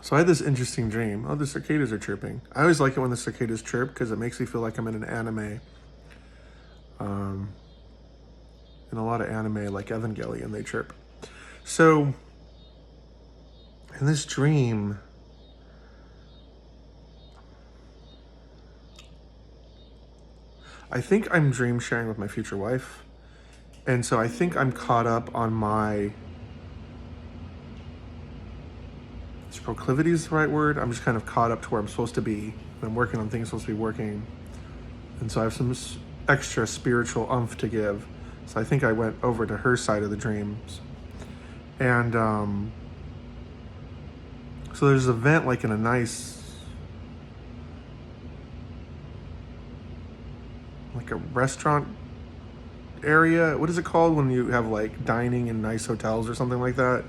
So I had this interesting dream. Oh, the cicadas are chirping. I always like it when the cicadas chirp because it makes me feel like I'm in an anime. Um, in a lot of anime, like Evangelion, they chirp. So in this dream, I think I'm dream sharing with my future wife. And so I think I'm caught up on my, is proclivity is the right word? I'm just kind of caught up to where I'm supposed to be. I'm working on things I'm supposed to be working. And so I have some extra spiritual oomph to give. So I think I went over to her side of the dreams. And so there's an event like in a nice, like a restaurant area. What is it called when you have like dining in nice hotels or something like that?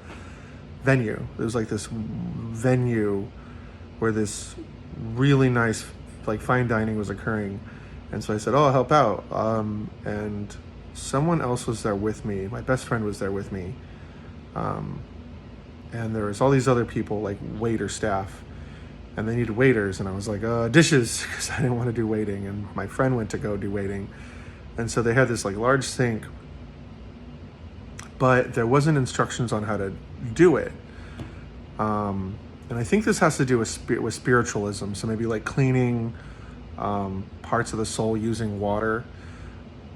Venue. There's like this venue where this really nice, like fine dining was occurring. And so I said, oh, I'll help out. And someone else was there with me. My best friend was there with me. And there was all these other people, like waiter staff. And they needed waiters. And I was like, dishes, because I didn't want to do waiting. And my friend went to go do waiting. And so they had this like large sink, but there wasn't instructions on how to do it. And I think this has to do with spiritualism. So maybe like cleaning parts of the soul using water.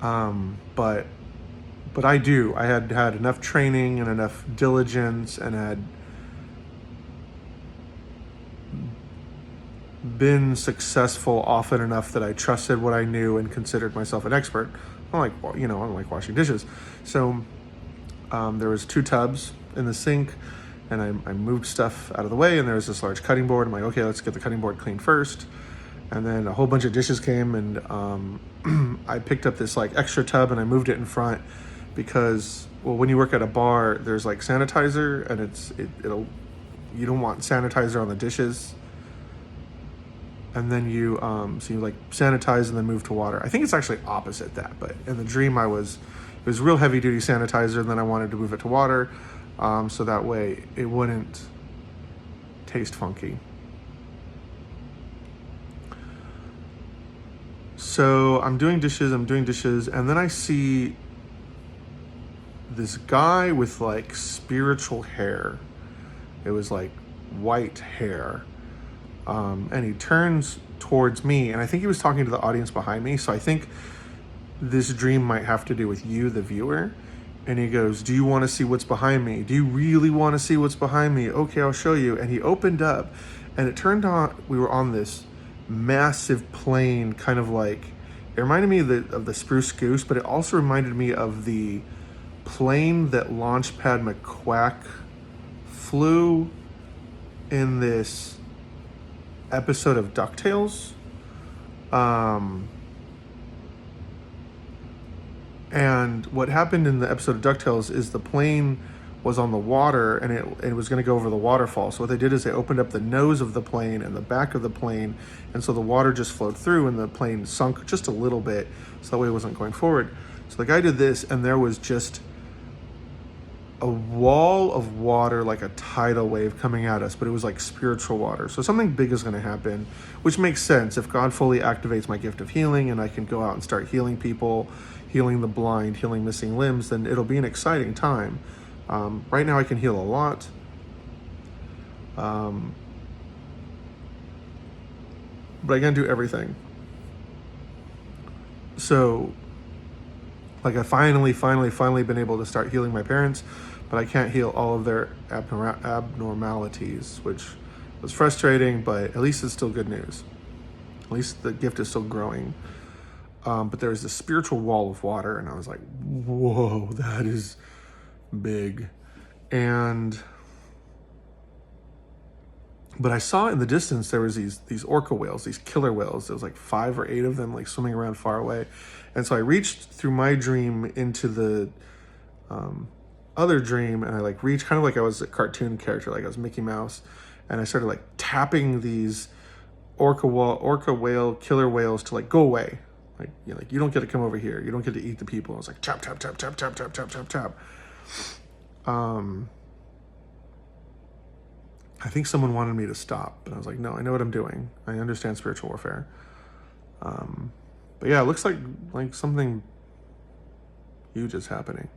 But I had enough training and enough diligence and had been successful often enough that I trusted what I knew and considered myself an expert. I don't like washing dishes. So there was 2 tubs in the sink, and I moved stuff out of the way, and there was this large cutting board. I'm like, okay, let's get the cutting board cleaned first. And then a whole bunch of dishes came, and I picked up this like extra tub and I moved it in front because, well, when you work at a bar, there's like sanitizer, and you don't want sanitizer on the dishes. And then you like sanitize and then move to water. I think it's actually opposite that, but in the dream it was real heavy duty sanitizer, and then I wanted to move it to water, so that way it wouldn't taste funky. So I'm doing dishes, and then I see this guy with like spiritual hair. It was like white hair. And he turns towards me, and I think he was talking to the audience behind me. So I think this dream might have to do with you, the viewer. And he goes, do you want to see what's behind me? Do you really want to see what's behind me? Okay, I'll show you. And he opened up, and it turned on, we were on this massive plane, kind of like, it reminded me of the Spruce Goose, but it also reminded me of the plane that Launchpad McQuack flew in this episode of DuckTales. And what happened in the episode of DuckTales is the plane was on the water, and it was going to go over the waterfall. So what they did is they opened up the nose of the plane and the back of the plane, and so the water just flowed through, and the plane sunk just a little bit, so that way it wasn't going forward. So the guy did this, and there was just a wall of water, like a tidal wave coming at us, but it was like spiritual water. So something big is going to happen, which makes sense. If God fully activates my gift of healing and I can go out and start healing people, healing the blind, healing missing limbs, then it'll be an exciting time. Right now I can heal a lot. But I can't do everything. So like I finally been able to start healing my parents, but I can't heal all of their abnormalities, which was frustrating, but at least it's still good news. At least the gift is still growing. But there was this spiritual wall of water, and I was like, whoa, that is big. But I saw in the distance there was these orca whales, these killer whales. There was like 5 or 8 of them, like swimming around far away. And so I reached through my dream into the other dream, and I like reached kind of like I was a cartoon character, like I was Mickey Mouse, and I started like tapping these orca whale killer whales to like go away. Like, you don't get to come over here. You don't get to eat the people. I was like tap tap tap tap tap tap tap tap tap. I think someone wanted me to stop, but I was like, no, I know what I'm doing. I understand spiritual warfare. But yeah, it looks like something huge is happening.